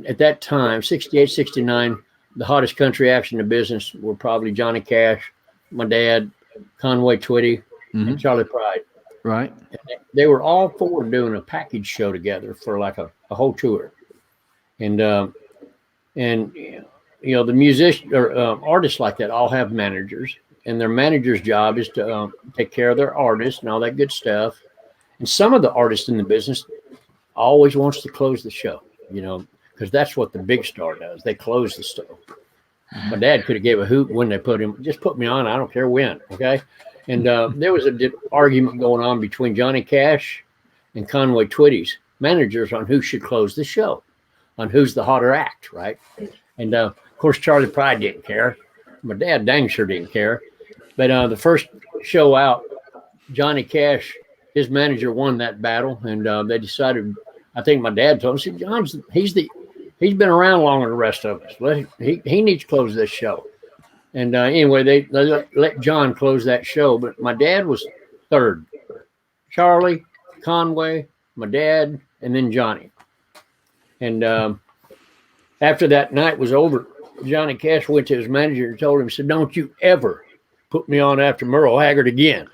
C: at that time, 68, 69, the hottest country acts in the business were probably Johnny Cash, my dad, Conway Twitty, and Charlie Pride.
A: Right.
C: They were all four doing a package show together for like a whole tour. And the musician or artists like that all have managers, and their manager's job is to take care of their artists and all that good stuff. And some of the artists in the business always wants to close the show, because that's what the big star does. They close the show. My dad could have gave a hoot when they just put me on. I don't care when. Okay. And there was an argument going on between Johnny Cash and Conway Twitty's managers on who should close the show, on who's the hotter act. Right. And of course, Charlie Pride didn't care. My dad dang sure didn't care. But the first show out, Johnny Cash, his manager won that battle, and they decided. I think my dad told him, "John's he's been around longer than the rest of us. He needs to close this show." And anyway, they let John close that show, but my dad was third. Charlie, Conway, my dad, and then Johnny. And after that night was over, Johnny Cash went to his manager and told him, he said, "Don't you ever put me on after Merle Haggard again."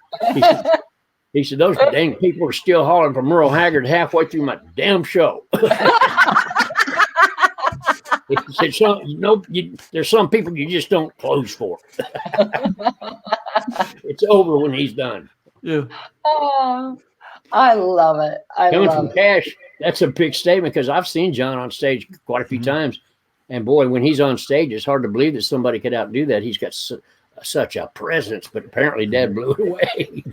C: He said, "Those dang people are still hollering for Merle Haggard halfway through my damn show." He said, "There's some people you just don't close for." It's over when he's done.
A: Yeah.
D: Oh, I love it.
C: Coming from Cash, that's a big statement because I've seen John on stage quite a few times. And boy, when he's on stage, it's hard to believe that somebody could outdo that. He's got such a presence, but apparently Dad blew it away.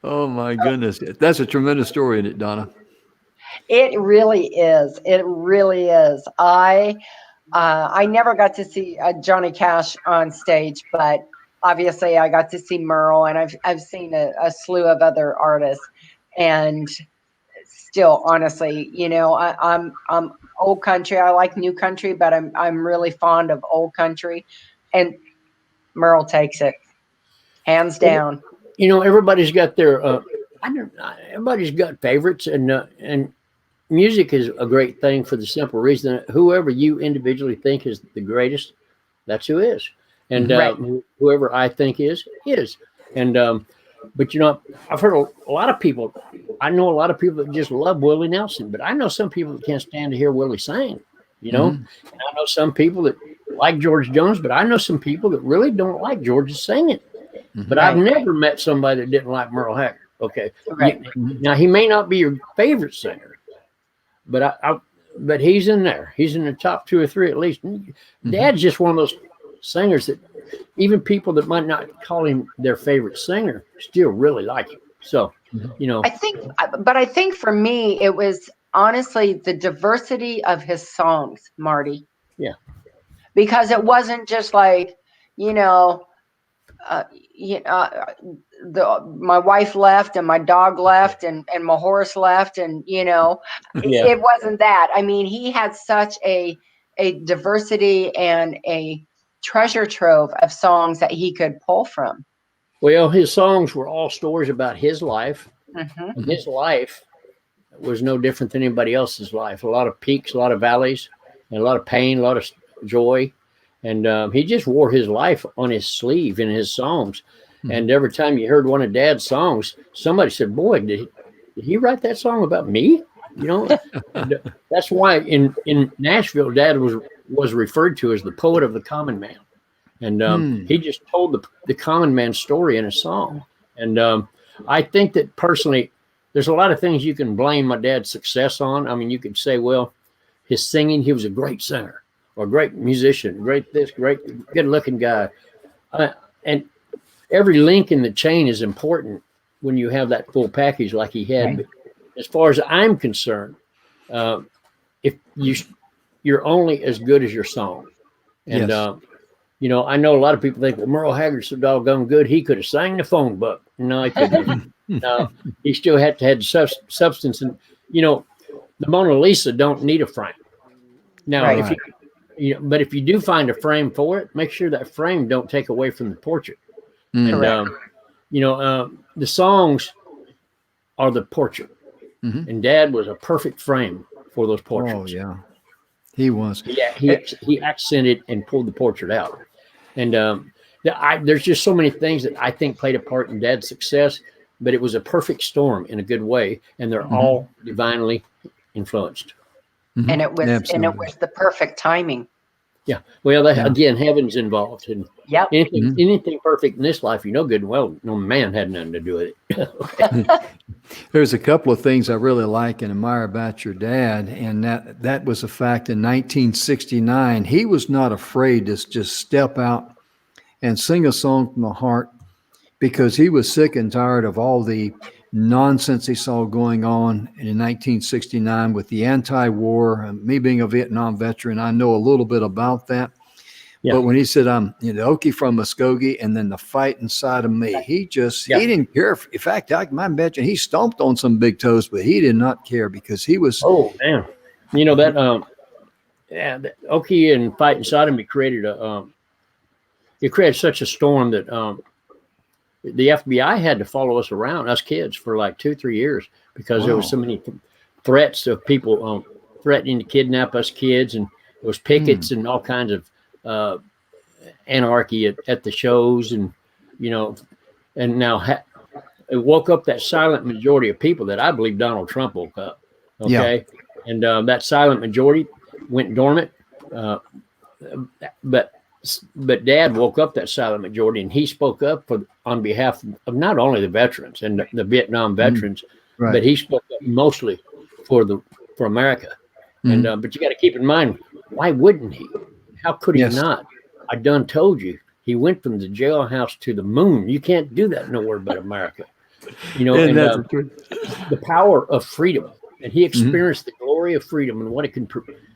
A: Oh my goodness. That's a tremendous story, isn't it, Donna?
D: It really is. It really is. I never got to see Johnny Cash on stage, but obviously I got to see Merle, and I've seen a slew of other artists, and still, honestly, you know, I'm old country. I like new country, but I'm really fond of old country, and Merle takes it hands down.
C: You know, everybody's got their everybody's got favorites, and music is a great thing for the simple reason that whoever you individually think is the greatest, that's who is, and
D: Right.
C: Whoever I think is, and but you know, I've heard a lot of people. I know a lot of people that just love Willie Nelson, but I know some people that can't stand to hear Willie sing. You know, and I know some people that like George Jones, but I know some people that really don't like George's singing. But I've never met somebody that didn't like Merle Haggard. Okay,
D: Right.
C: now he may not be your favorite singer, but but he's in there. He's in the top 2 or 3 at least. Dad's just one of those singers that even people that might not call him their favorite singer still really like him. So, you know,
D: I think for me, it was honestly the diversity of his songs, Marty.
C: Yeah.
D: Because it wasn't just like, you know, my wife left and my dog left and my horse left, and you know, it wasn't that. I mean, he had such a diversity and a treasure trove of songs that he could pull from.
C: well, his songs were all stories about his life.
D: Mm-hmm.
C: And his life was no different than anybody else's life. A lot of peaks, a lot of valleys, and a lot of pain, a lot of joy. And he just wore his life on his sleeve in his songs. And every time you heard one of Dad's songs, somebody said, boy, did he write that song about me? You know, and that's why in Nashville, Dad was referred to as the poet of the common man. And he just told the common man story in a song. And I think that personally, there's a lot of things you can blame my dad's success on. I mean, you could say, well, his singing, he was a great singer or a great musician, great good looking guy. And every link in the chain is important when you have that full package like he had. Right. But as far as I'm concerned, if you're only as good as your song. And, you know, I know a lot of people think, well, Merle Haggard's so doggone good, he could have sang the phone book. No, he couldn't. No, he still had to have substance. And, you know, the Mona Lisa don't need a frame. Now,
D: Right.
C: But if you do find a frame for it, make sure that frame don't take away from the portrait. And, you know, the songs are the portrait. And Dad was a perfect frame for those portraits.
A: Oh, yeah. He was.
C: Yeah, he accented and pulled the portrait out. And there's just so many things that I think played a part in Dad's success, but it was a perfect storm in a good way, and they're all divinely influenced.
D: And it was the perfect timing.
C: Yeah. Well, again, heaven's involved, and anything perfect in this life, you know good and well, no man had nothing to do with it.
A: There's a couple of things I really like and admire about your dad, and that was a fact in 1969. He was not afraid to just step out and sing a song from the heart because he was sick and tired of all the nonsense he saw going on in 1969 with the anti-war. Me being a Vietnam veteran, I know a little bit about that. Yeah. But when he said, I'm Okie from Muskogee, and then the fight inside of me, he didn't care. In fact, I might mention he stomped on some big toes, but he did not care because he was.
C: Oh, man. You know, that the Okie and fight inside of me created such a storm that the FBI had to follow us around, us kids, for like 2-3 years because there was so many threats of people threatening to kidnap us kids, and there was pickets and all kinds of anarchy at the shows, and you know, and now it woke up that silent majority of people that I believe Donald Trump woke up. Okay, and that silent majority went dormant, but Dad woke up that silent majority, and he spoke up on behalf of not only the veterans and the Vietnam veterans, but he spoke up mostly for America. And but you got to keep in mind, why wouldn't he? How could he not? I done told you, he went from the jailhouse to the moon. You can't do that nowhere but America. You know, and the power of freedom. And he experienced the glory of freedom and what it can.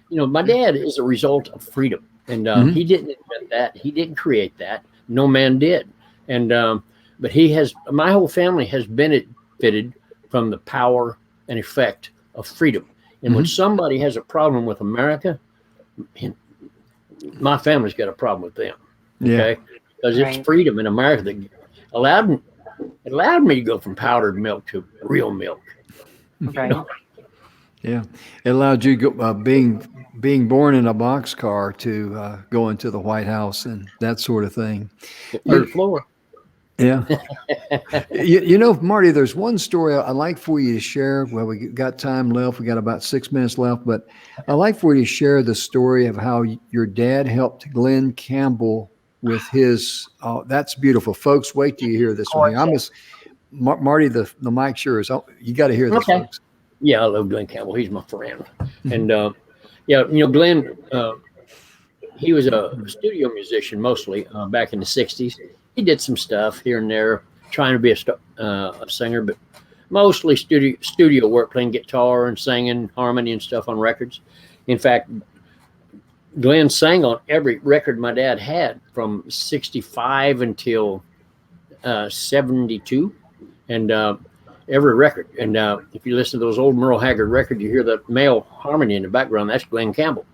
C: You know, my dad is a result of freedom, and he didn't invent that. He didn't create that. No man did. And but he has. My whole family has benefited from the power and effect of freedom. And when somebody has a problem with America, my family's got a problem with them. Okay, because it's freedom in America that allowed me to go from powdered milk to real milk.
D: Right.
C: You know?
A: Yeah, it allowed you being born in a boxcar to go into the White House and that sort of thing.
C: Third floor.
A: Yeah. you know, Marty, there's one story I'd like for you to share. Well, we got time left. We got about 6 minutes left, but I'd like for you to share the story of how your dad helped Glen Campbell with his. Oh, that's beautiful, folks. Wait till you hear this one. Marty, the mic's yours. You got to hear this, folks.
C: Yeah, I love Glen Campbell. He's my friend. And yeah, you know, Glen, he was a studio musician mostly back in the 60s. He did some stuff here and there, trying to be a singer, but mostly studio work, playing guitar and singing harmony and stuff on records. In fact, Glen sang on every record my dad had from 65 until 72, and every record. And if you listen to those old Merle Haggard records, you hear the male harmony in the background. That's Glen Campbell.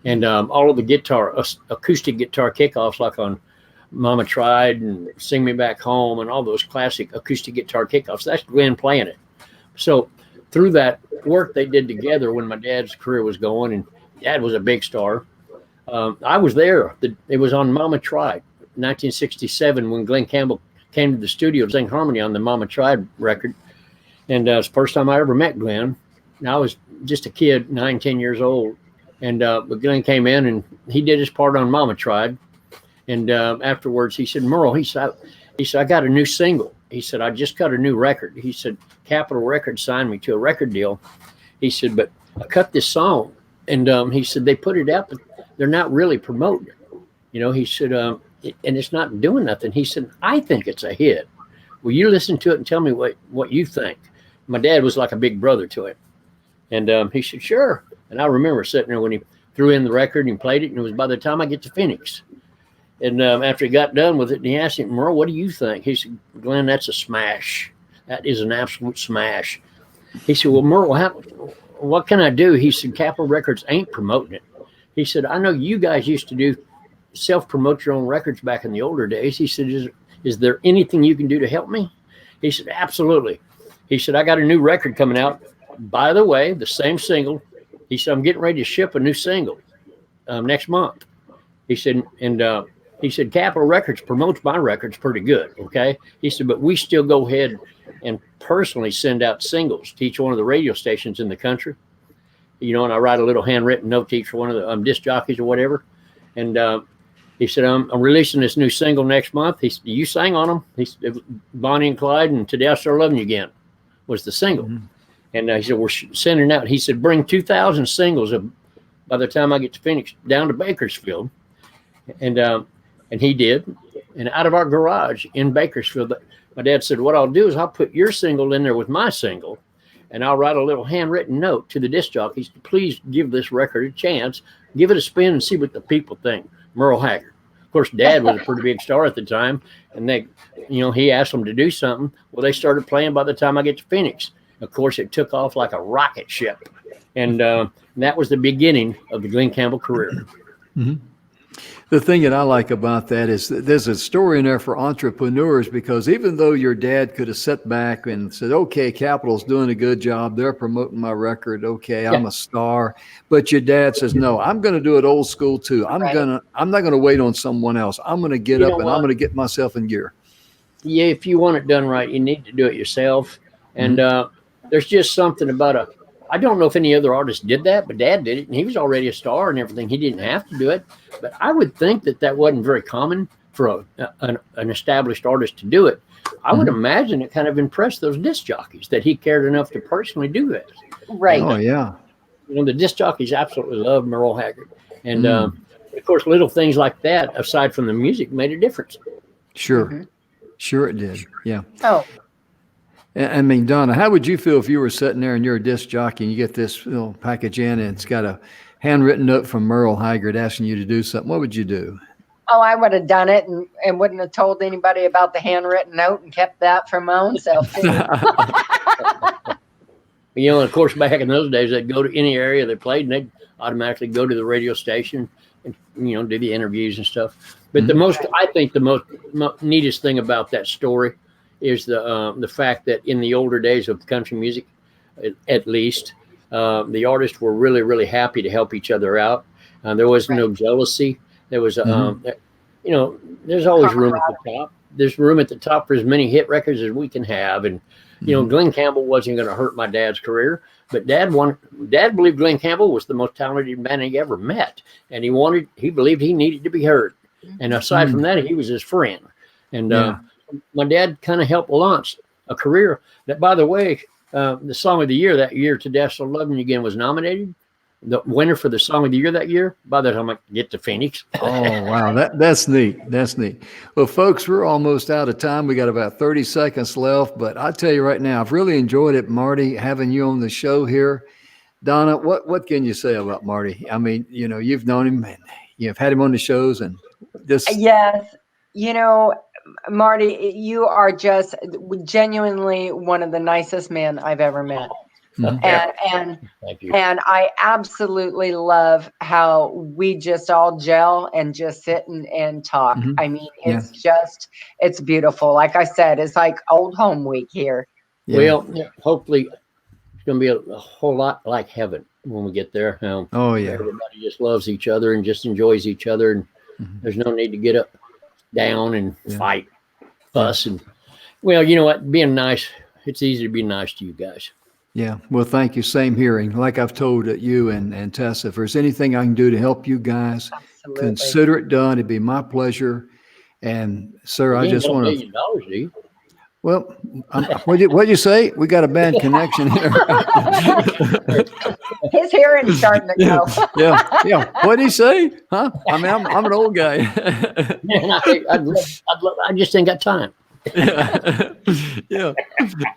C: And all of the acoustic guitar kickoffs, like on Mama Tried and Sing Me Back Home and all those classic acoustic guitar kickoffs, that's Glen playing it. So through that work they did together when my dad's career was going, and Dad was a big star, I was there. It was on Mama Tried, 1967, when Glen Campbell came to the studio to sing harmony on the Mama Tried record. And it was the first time I ever met Glen. And I was just a kid, 9, 10 years old. And but Glen came in and he did his part on Mama Tried. And afterwards, he said, Merle, he said, I got a new single. He said, I just cut a new record. He said, Capitol Records signed me to a record deal. He said, but I cut this song. And he said, they put it out, but they're not really promoting it. You know, he said, and it's not doing nothing. He said, I think it's a hit. Will you listen to it and tell me what you think? My dad was like a big brother to him. And he said, sure. And I remember sitting there when he threw in the record and he played it, and it was by the time I get to Phoenix. And after he got done with it, and he asked him, Merle, what do you think? He said, Glen, that's a smash. That is an absolute smash. He said, well, Merle, what can I do? He said, Capitol Records ain't promoting it. He said, I know you guys used to do self-promote your own records back in the older days. He said, is there anything you can do to help me? He said, absolutely. He said, I got a new record coming out. By the way, the same single. He said, I'm getting ready to ship a new single next month. He said, and he said, Capitol Records promotes my records pretty good, okay? He said, but we still go ahead and personally send out singles to each one of the radio stations in the country. You know, and I write a little handwritten note to each one of the disc jockeys or whatever. And he said, I'm releasing this new single next month. He said, you sang on them. He said, Bonnie and Clyde and Today I Start Loving You Again was the single. Mm-hmm. And he said, we're sending out. He said, bring 2,000 singles by the time I get to Phoenix down to Bakersfield. And he did. And out of our garage in Bakersfield, my dad said, what I'll do is I'll put your single in there with my single, and I'll write a little handwritten note to the disc jockeys to please give this record a chance, give it a spin and see what the people think. Merle Haggard. Of course, Dad was a pretty big star at the time, and he asked them to do something. Well, they started playing by the time I get to Phoenix. Of course, it took off like a rocket ship. And that was the beginning of the Glen Campbell career.
A: Mm-hmm. The thing that I like about that is that there's a story in there for entrepreneurs, because even though your dad could have sat back and said, okay, Capitol's doing a good job, they're promoting my record, okay, I'm a star. But your dad says, no, I'm going to do it old school too. I'm not going to wait on someone else. I'm going to get up and I'm going to get myself in gear.
C: Yeah, if you want it done right, you need to do it yourself. And there's just something about I don't know if any other artist did that, but Dad did it, and he was already a star and everything. He didn't have to do it. But I would think that wasn't very common for an established artist to do it. I would imagine it kind of impressed those disc jockeys that he cared enough to personally do it.
D: Right.
A: Oh, yeah.
C: the disc jockeys absolutely loved Merle Haggard. And
A: Mm.
C: of course, little things like that, aside from the music, made a difference.
A: Sure. Sure it did. Yeah.
D: Oh,
A: I mean, Donna, how would you feel if you were sitting there and you're a disc jockey and you get this little package in and it's got a handwritten note from Merle Haggard asking you to do something? What would you do?
D: oh, I would have done it and wouldn't have told anybody about the handwritten note and kept that for my own self.
C: Of course, back in those days, they'd go to any area they played and they'd automatically go to the radio station and, do the interviews and stuff. But I think the most neatest thing about that story is the fact that in the older days of country music, at least, the artists were really, really happy to help each other out. There was no jealousy. There was, there's always room at the top. There's room at the top for as many hit records as we can have. And, Glen Campbell wasn't going to hurt my dad's career, but Dad believed Glen Campbell was the most talented man he ever met. And he believed he needed to be heard. And aside from that, he was his friend. And my dad kind of helped launch a career that, by the way, the Song of the Year that year, To Death So Loving You Again, was nominated. The winner for the Song of the Year that year, by the time I get to Phoenix.
A: Oh, wow. That's neat. That's neat. Well, folks, we're almost out of time. We got about 30 seconds left, but I'll tell you right now, I've really enjoyed it, Marty, having you on the show here. Donna, what can you say about Marty? I mean, you've known him and you've had him on the shows and just.
D: Yes. Marty, you are just genuinely one of the nicest men I've ever met. And
C: Thank you.
D: And I absolutely love how we just all gel and just sit and talk. I mean, it's beautiful. Like I said, it's like old home week here.
A: Yeah.
C: Well, hopefully it's going to be a whole lot like heaven when we get there.
A: Oh, yeah.
C: Everybody just loves each other and just enjoys each other. And there's no need to get up, down and fight, fuss. And well, you know what? Being nice, it's easy to be nice to you guys.
A: Yeah. Well, thank you. Same hearing. Like I've told you and Tessa, if there's anything I can do to help you guys, consider it done. It'd be my pleasure. And sir, I just want to.
C: $1 million,
A: Well, what'd you say? We got a bad connection here.
D: His hearing's starting to go.
A: Yeah. What'd he say? Huh? I mean, I'm an old guy.
C: Man, I just ain't got time.
A: Yeah.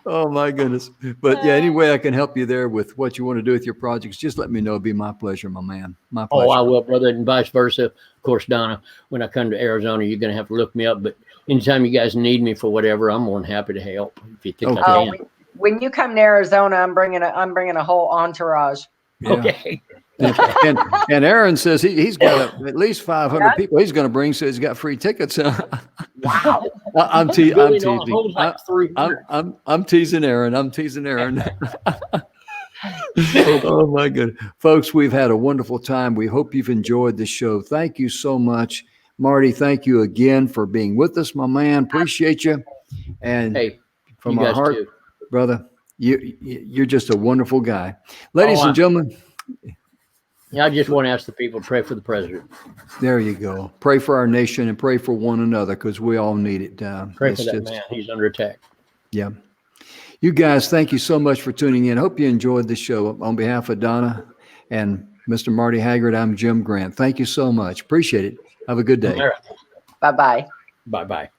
A: Oh my goodness. But yeah, any way I can help you there with what you want to do with your projects, just let me know. It'd be my pleasure, my man. My pleasure.
C: Oh, I will, brother, and vice versa. Of course, Donna, when I come to Arizona, you're going to have to look me up. But anytime you guys need me for whatever, I'm more than happy to help. If you think I can.
D: When you come to Arizona, I'm bringing a whole entourage.
A: Yeah.
C: Okay.
A: And Aaron says he's got at least 500 people he's going to bring, so he's got free tickets.
D: Wow.
A: I'm teasing.
C: Like
A: I'm teasing Aaron. Oh my goodness. Folks, we've had a wonderful time. We hope you've enjoyed the show. Thank you so much. Marty, thank you again for being with us, my man. Appreciate you. And from our heart, too. Brother, you're just a wonderful guy. Ladies and gentlemen.
C: Yeah, I just want to ask the people to pray for the president.
A: There you go. Pray for our nation and pray for one another because we all need it.
C: Pray for that man. He's under attack.
A: Yeah. You guys, thank you so much for tuning in. Hope you enjoyed the show. On behalf of Donna and Mr. Marty Haggard, I'm Jim Grant. Thank you so much. Appreciate it. Have a good day.
D: Bye-bye.
C: Bye-bye.